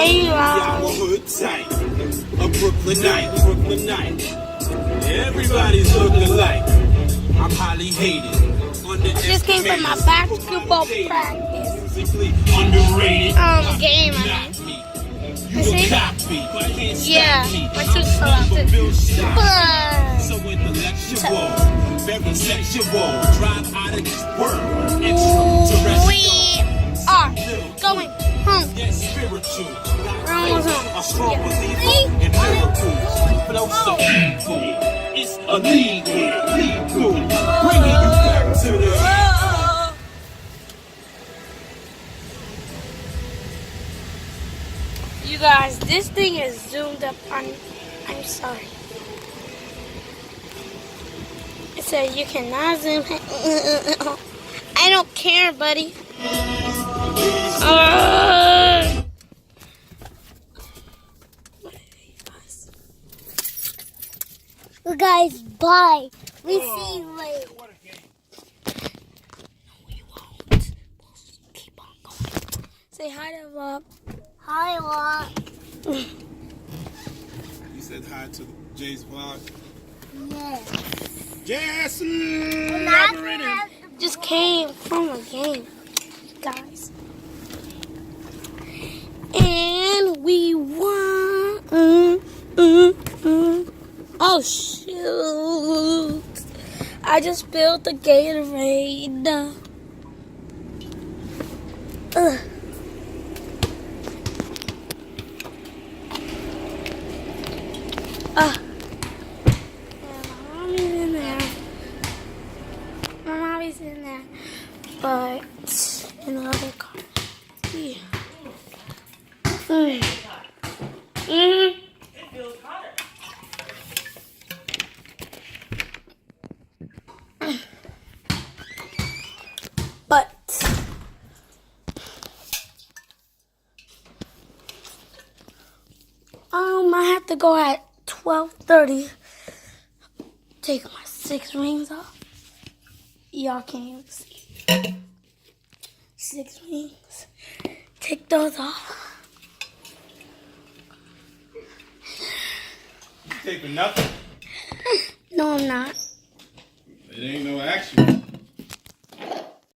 Hey, I'm a hood type, a Brooklynite. Everybody's looking alike. I'm highly hated. just came from my basketball practice. Musically underrated. Game, I Not mean. me. I You see? can copy, but can't Yeah, stop me. my tooth fell out. So intellectual, very sexual. Drive out of this world. We are going home. Yes, spiritual. We're almost home. A strong Yeah. believer in miracles. Flow so evil. It's illegal. Bringing you back to the. You guys, this thing is zoomed up on. I'm sorry. It said you cannot zoom. I don't care, buddy. Well, guys, bye. We see you later. No, we won't. We'll keep on going. Say hi to Rob. Hi, Lot. You said hi to Jay's vlog. Yeah. Jason! Just came from a game, guys. And we won. Oh, shoot. I just spilled the Gatorade. Ugh. Yeah, my mommy's in there. My mommy's in there. But in the other car. Yeah. But I have to go at 12:30. Take my 6 rings off. Y'all can't even see. 6 rings. Take those off. You taping nothing? No, I'm not. It ain't no action.